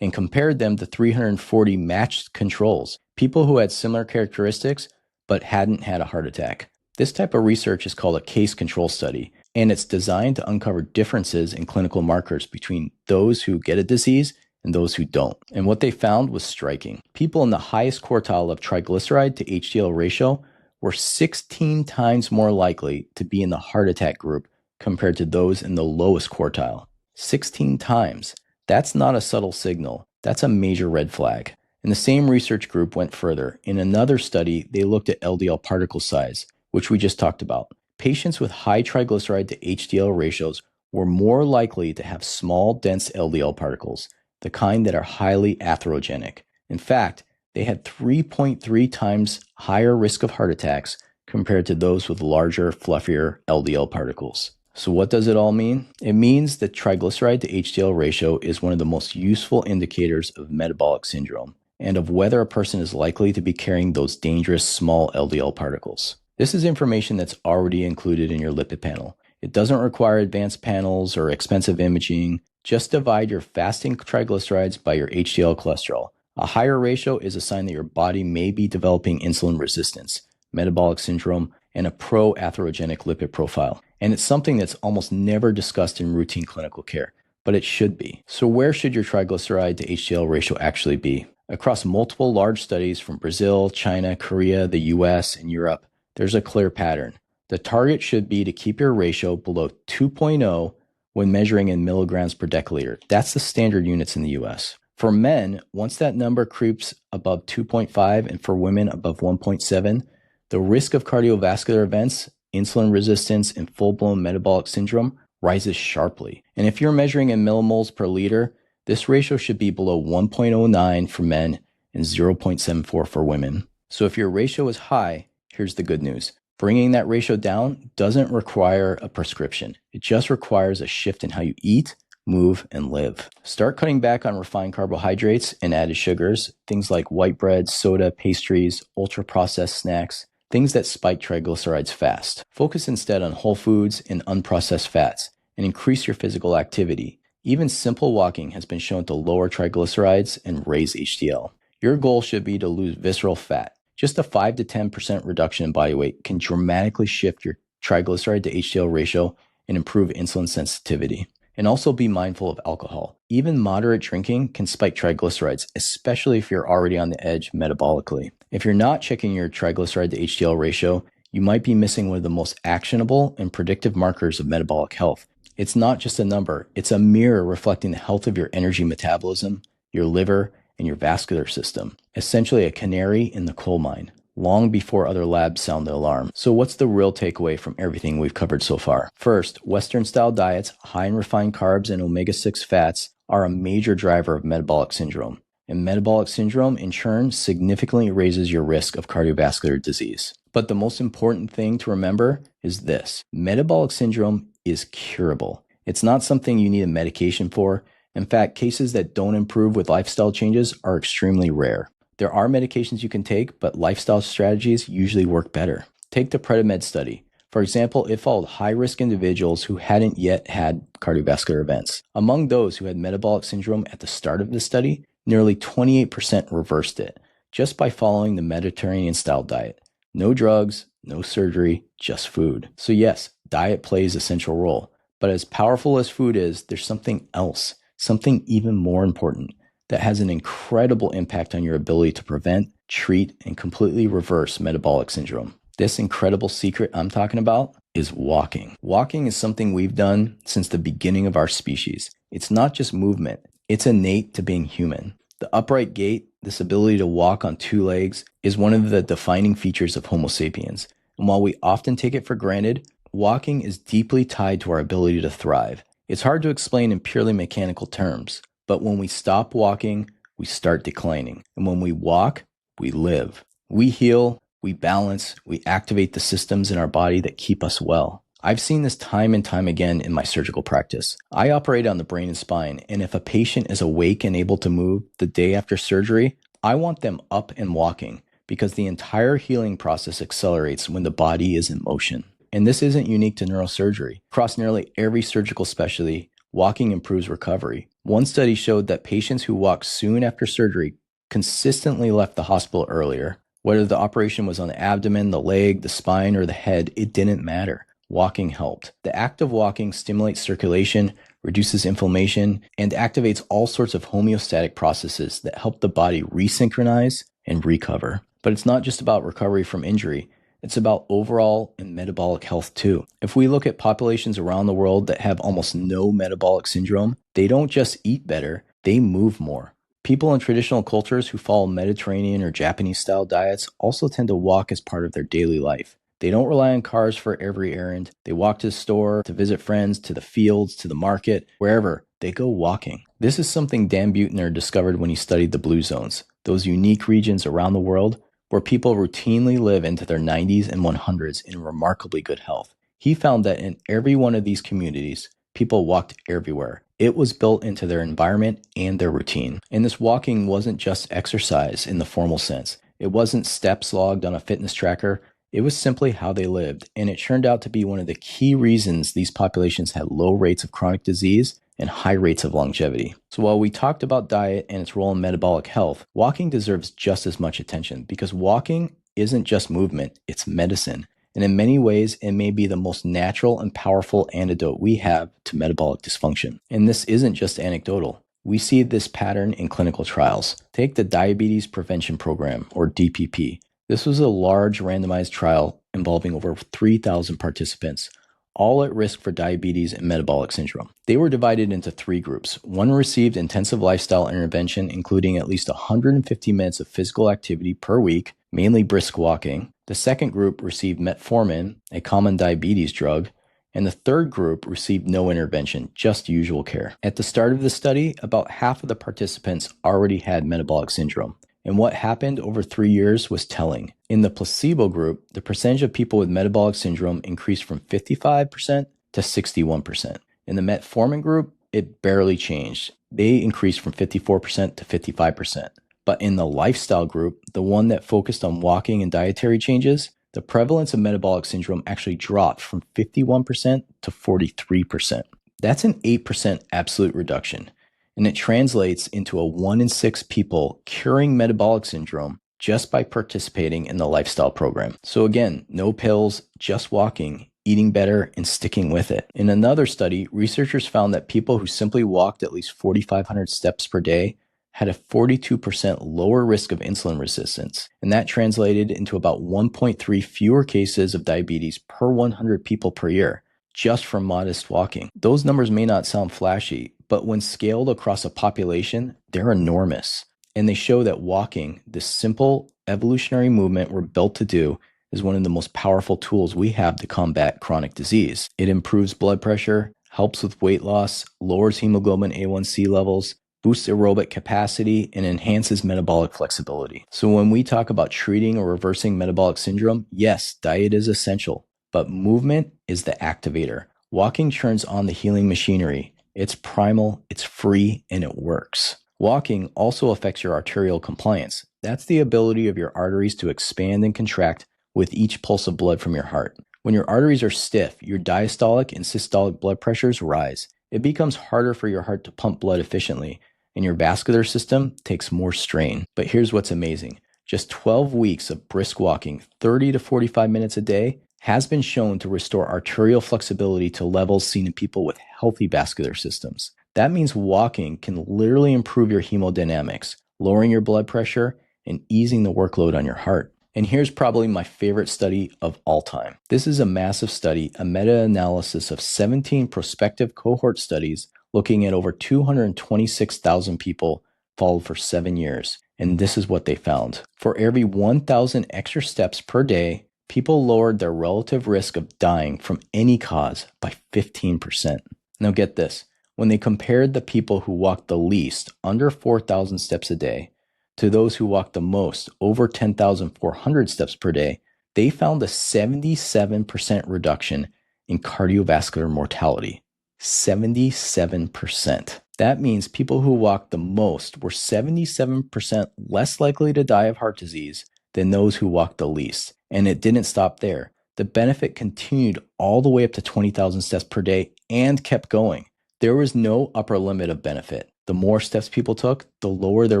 and compared them to 340 matched controls, people who had similar characteristics but hadn't had a heart attack. This type of research is called a case control study, and it's designed to uncover differences in clinical markers between those who get a disease and those who don't. And what they found was striking. People in the highest quartile of triglyceride to HDL ratio were 16 times more likely to be in the heart attack group compared to those in the lowest quartile. 16 times. That's not a subtle signal. That's a major red flag. And the same research group went further. In another study, they looked at LDL particle size, which we just talked about. Patients with high triglyceride to HDL ratios were more likely to have small, dense LDL particles, the kind that are highly atherogenic. In fact, they had 3.3 times higher risk of heart attacks compared to those with larger, fluffier LDL particles. So what does it all mean? It means that triglyceride to HDL ratio is one of the most useful indicators of metabolic syndrome and of whether a person is likely to be carrying those dangerous small LDL particles. This is information that's already included in your lipid panel. It doesn't require advanced panels or expensive imaging. Just divide your fasting triglycerides by your HDL cholesterol. A higher ratio is a sign that your body may be developing insulin resistance, metabolic syndrome, and a pro-atherogenic lipid profile. And it's something that's almost never discussed in routine clinical care, but it should be. So where should your triglyceride to HDL ratio actually be? Across multiple large studies from Brazil, China, Korea, the US, and Europe, there's a clear pattern. The target should be to keep your ratio below 2.0 when measuring in milligrams per deciliter. That's the standard units in the US. For men, once that number creeps above 2.5 and for women above 1.7, the risk of cardiovascular events, insulin resistance, and full-blown metabolic syndrome rises sharply. And if you're measuring in millimoles per liter, this ratio should be below 1.09 for men and 0.74 for women. So if your ratio is high, here's the good news. Bringing that ratio down doesn't require a prescription. It just requires a shift in how you eat, move, and live. Start cutting back on refined carbohydrates and added sugars, things like white bread, soda, pastries, ultra-processed snacks, things that spike triglycerides fast. Focus instead on whole foods and unprocessed fats, and increase your physical activity. Even simple walking has been shown to lower triglycerides and raise HDL. Your goal should be to lose visceral fat. Just a 5 to 10% reduction in body weight can dramatically shift your triglyceride to HDL ratio and improve insulin sensitivity. And also be mindful of alcohol. Even moderate drinking can spike triglycerides, especially if you're already on the edge metabolically. If you're not checking your triglyceride to HDL ratio, you might be missing one of the most actionable and predictive markers of metabolic health. It's not just a number, it's a mirror reflecting the health of your energy metabolism, your liver, and your vascular system. Essentially a canary in the coal mine, long before other labs sound the alarm. So what's the real takeaway from everything we've covered so far? First, Western-style diets, high in refined carbs and omega-6 fats, are a major driver of metabolic syndrome. And metabolic syndrome, in turn, significantly raises your risk of cardiovascular disease. But the most important thing to remember is this: metabolic syndrome is curable. It's not something you need a medication for. In fact, cases that don't improve with lifestyle changes are extremely rare. There are medications you can take, but lifestyle strategies usually work better. Take the PREDIMED study. For example, it followed high-risk individuals who hadn't yet had cardiovascular events. Among those who had metabolic syndrome at the start of the study, nearly 28% reversed it, just by following the Mediterranean-style diet. No drugs, no surgery, just food. So yes, diet plays a central role. But as powerful as food is, there's something else, something even more important, that has an incredible impact on your ability to prevent, treat, and completely reverse metabolic syndrome. This incredible secret I'm talking about is walking. Walking is something we've done since the beginning of our species. It's not just movement, it's innate to being human. The upright gait, this ability to walk on two legs, is one of the defining features of Homo sapiens. And while we often take it for granted, walking is deeply tied to our ability to thrive. It's hard to explain in purely mechanical terms, but when we stop walking, we start declining. And when we walk, we live. We heal, we balance, we activate the systems in our body that keep us well. I've seen this time and time again in my surgical practice. I operate on the brain and spine, and if a patient is awake and able to move the day after surgery, I want them up and walking because the entire healing process accelerates when the body is in motion. And this isn't unique to neurosurgery. Across nearly every surgical specialty, walking improves recovery. One study showed that patients who walked soon after surgery consistently left the hospital earlier. Whether the operation was on the abdomen, the leg, the spine, or the head, it didn't matter. Walking helped. The act of walking stimulates circulation, reduces inflammation, and activates all sorts of homeostatic processes that help the body resynchronize and recover. But it's not just about recovery from injury. It's about overall and metabolic health too. If we look at populations around the world that have almost no metabolic syndrome, they don't just eat better, they move more. People in traditional cultures who follow Mediterranean or Japanese style diets also tend to walk as part of their daily life. They don't rely on cars for every errand. They walk to the store, to visit friends, to the fields, to the market, wherever. They go walking. This is something Dan Buettner discovered when he studied the blue zones, those unique regions around the world where people routinely live into their 90s and 100s in remarkably good health. He found that in every one of these communities, people walked everywhere. It was built into their environment and their routine. And this walking wasn't just exercise in the formal sense. It wasn't steps logged on a fitness tracker. It was simply how they lived, and it turned out to be one of the key reasons these populations had low rates of chronic disease and high rates of longevity. So while we talked about diet and its role in metabolic health, walking deserves just as much attention because walking isn't just movement, it's medicine. And in many ways, it may be the most natural and powerful antidote we have to metabolic dysfunction. And this isn't just anecdotal. We see this pattern in clinical trials. Take the Diabetes Prevention Program, or DPP. This was a large randomized trial involving over 3,000 participants, all at risk for diabetes and metabolic syndrome. They were divided into three groups. One received intensive lifestyle intervention, including at least 150 minutes of physical activity per week, mainly brisk walking. The second group received metformin, a common diabetes drug, and the third group received no intervention, just usual care. At the start of the study, about half of the participants already had metabolic syndrome. And what happened over 3 years was telling. In the placebo group, the percentage of people with metabolic syndrome increased from 55% to 61%. In the metformin group, it barely changed. They increased from 54% to 55%. But in the lifestyle group, the one that focused on walking and dietary changes, the prevalence of metabolic syndrome actually dropped from 51% to 43%. That's an 8% absolute reduction, and it translates into a 1 in 6 people curing metabolic syndrome just by participating in the lifestyle program. So again, no pills, just walking, eating better, and sticking with it. In another study, researchers found that people who simply walked at least 4,500 steps per day had a 42% lower risk of insulin resistance, and that translated into about 1.3 fewer cases of diabetes per 100 people per year, just from modest walking. Those numbers may not sound flashy, but when scaled across a population, they're enormous. And they show that walking, this simple evolutionary movement we're built to do, is one of the most powerful tools we have to combat chronic disease. It improves blood pressure, helps with weight loss, lowers hemoglobin A1C levels, boosts aerobic capacity, and enhances metabolic flexibility. So when we talk about treating or reversing metabolic syndrome, yes, diet is essential, but movement is the activator. Walking turns on the healing machinery. It's primal, it's free, and it works. Walking also affects your arterial compliance. That's the ability of your arteries to expand and contract with each pulse of blood from your heart. When your arteries are stiff, your diastolic and systolic blood pressures rise. It becomes harder for your heart to pump blood efficiently, and your vascular system takes more strain. But here's what's amazing. Just 12 weeks of brisk walking, 30 to 45 minutes a day, has been shown to restore arterial flexibility to levels seen in people with healthy vascular systems. That means walking can literally improve your hemodynamics, lowering your blood pressure, and easing the workload on your heart. And here's probably my favorite study of all time. This is a massive study, a meta-analysis of 17 prospective cohort studies looking at over 226,000 people followed for 7 years. And this is what they found. For every 1,000 extra steps per day, people lowered their relative risk of dying from any cause by 15%. Now get this. When they compared the people who walked the least, under 4,000 steps a day, to those who walked the most, over 10,400 steps per day, they found a 77% reduction in cardiovascular mortality. 77%. That means people who walked the most were 77% less likely to die of heart disease than those who walked the least. And it didn't stop there. The benefit continued all the way up to 20,000 steps per day and kept going. There was no upper limit of benefit. The more steps people took, the lower their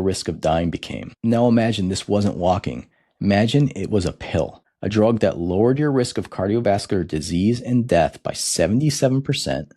risk of dying became. Now imagine this wasn't walking. Imagine it was a pill, a drug that lowered your risk of cardiovascular disease and death by 77%,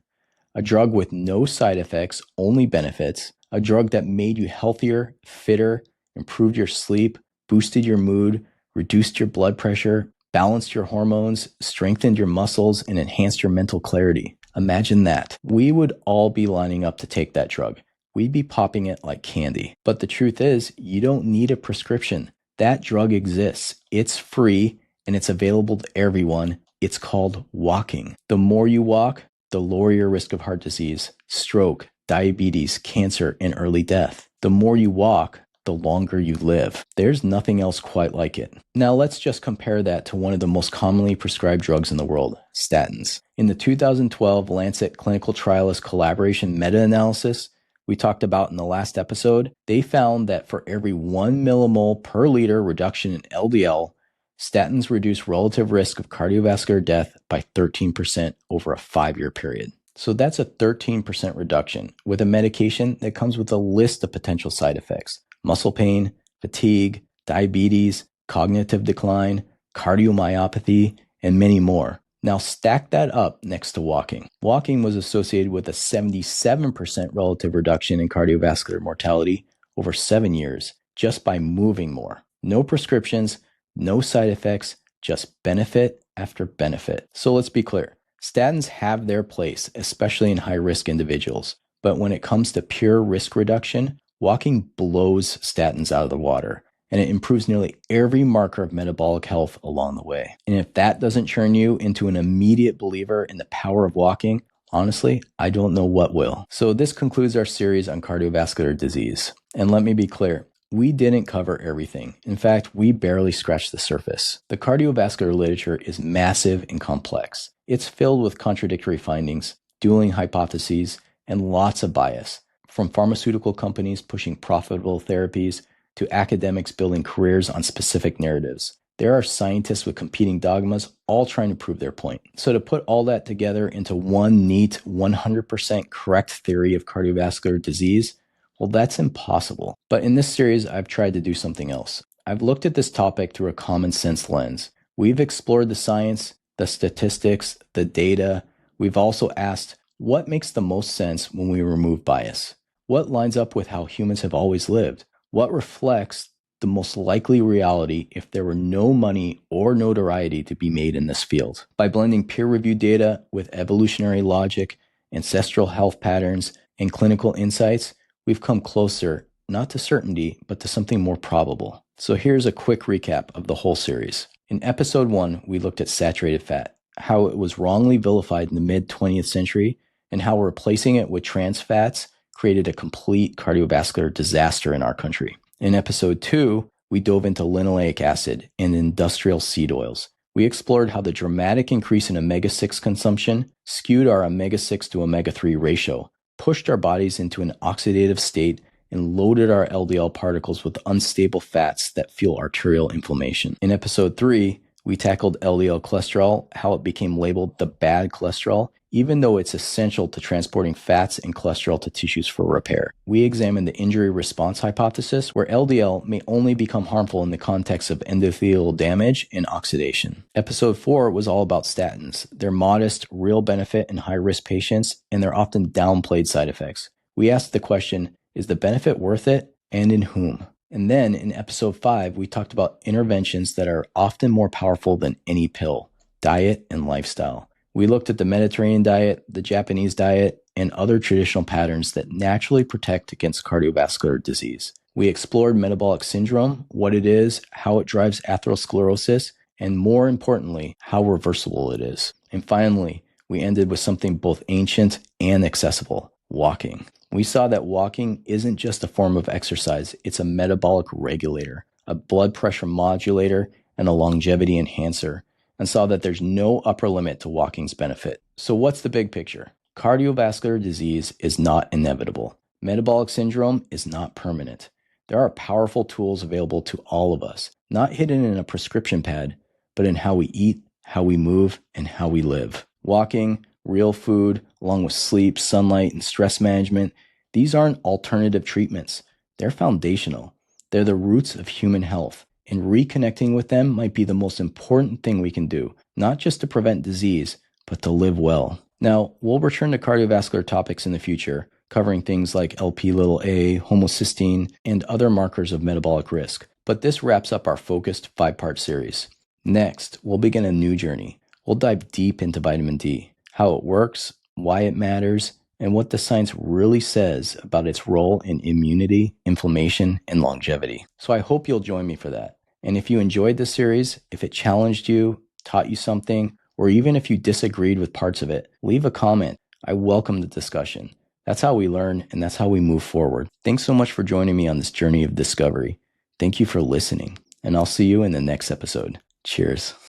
a drug with no side effects, only benefits, a drug that made you healthier, fitter, improved your sleep, boosted your mood, reduced your blood pressure, balanced your hormones, strengthened your muscles, and enhanced your mental clarity. Imagine that. We would all be lining up to take that drug. We'd be popping it like candy. But the truth is, you don't need a prescription. That drug exists. It's free and it's available to everyone. It's called walking. The more you walk, the lower your risk of heart disease, stroke, diabetes, cancer, and early death. The more you walk, the longer you live. There's nothing else quite like it. Now let's just compare that to one of the most commonly prescribed drugs in the world, statins. In the 2012 Lancet Clinical Trialist Collaboration meta-analysis we talked about in the last episode, they found that for every 1 millimole per liter reduction in LDL, statins reduce relative risk of cardiovascular death by 13% over a 5-year period. So that's a 13% reduction with a medication that comes with a list of potential side effects: muscle pain, fatigue, diabetes, cognitive decline, cardiomyopathy, and many more. Now stack that up next to walking. Walking was associated with a 77% relative reduction in cardiovascular mortality over 7 years just by moving more. No prescriptions, no side effects, just benefit after benefit. So let's be clear. Statins have their place, especially in high-risk individuals. But when it comes to pure risk reduction, walking blows statins out of the water, and it improves nearly every marker of metabolic health along the way. And if that doesn't turn you into an immediate believer in the power of walking, honestly, I don't know what will. So this concludes our series on cardiovascular disease. And let me be clear, we didn't cover everything. In fact, we barely scratched the surface. The cardiovascular literature is massive and complex. It's filled with contradictory findings, dueling hypotheses, and lots of bias, from pharmaceutical companies pushing profitable therapies to academics building careers on specific narratives. There are scientists with competing dogmas all trying to prove their point. So to put all that together into one neat, 100% correct theory of cardiovascular disease, well, that's impossible. But in this series, I've tried to do something else. I've looked at this topic through a common sense lens. We've explored the science, the statistics, the data. We've also asked, what makes the most sense when we remove bias? What lines up with how humans have always lived? What reflects the most likely reality if there were no money or notoriety to be made in this field? By blending peer-reviewed data with evolutionary logic, ancestral health patterns, and clinical insights, we've come closer, not to certainty, but to something more probable. So here's a quick recap of the whole series. In episode 1, we looked at saturated fat, how it was wrongly vilified in the mid-20th century, and how replacing it with trans fats created a complete cardiovascular disaster in our country. In episode 2, we dove into linoleic acid and industrial seed oils. We explored how the dramatic increase in omega-6 consumption skewed our omega-6 to omega-3 ratio, pushed our bodies into an oxidative state, and loaded our LDL particles with unstable fats that fuel arterial inflammation. In episode 3, we tackled LDL cholesterol, how it became labeled the bad cholesterol, even though it's essential to transporting fats and cholesterol to tissues for repair. We examined the injury response hypothesis, where LDL may only become harmful in the context of endothelial damage and oxidation. Episode 4 was all about statins, their modest, real benefit in high-risk patients, and their often downplayed side effects. We asked the question, is the benefit worth it, and in whom? And then in episode 5, we talked about interventions that are often more powerful than any pill, diet and lifestyle. We looked at the Mediterranean diet, the Japanese diet, and other traditional patterns that naturally protect against cardiovascular disease. We explored metabolic syndrome, what it is, how it drives atherosclerosis, and more importantly, how reversible it is. And finally, we ended with something both ancient and accessible, walking. We saw that walking isn't just a form of exercise, it's a metabolic regulator, a blood pressure modulator, and a longevity enhancer, and saw that there's no upper limit to walking's benefit. So what's the big picture? Cardiovascular disease is not inevitable. Metabolic syndrome is not permanent. There are powerful tools available to all of us, not hidden in a prescription pad, but in how we eat, how we move, and how we live. Walking, real food, along with sleep, sunlight, and stress management, these aren't alternative treatments. They're foundational. They're the roots of human health, and reconnecting with them might be the most important thing we can do, not just to prevent disease, but to live well. Now, we'll return to cardiovascular topics in the future, covering things like Lp(a), homocysteine, and other markers of metabolic risk. But this wraps up our focused 5-part series. Next, we'll begin a new journey. We'll dive deep into vitamin D, how it works, why it matters, and what the science really says about its role in immunity, inflammation, and longevity. So I hope you'll join me for that. And if you enjoyed this series, if it challenged you, taught you something, or even if you disagreed with parts of it, leave a comment. I welcome the discussion. That's how we learn, and that's how we move forward. Thanks so much for joining me on this journey of discovery. Thank you for listening, and I'll see you in the next episode. Cheers.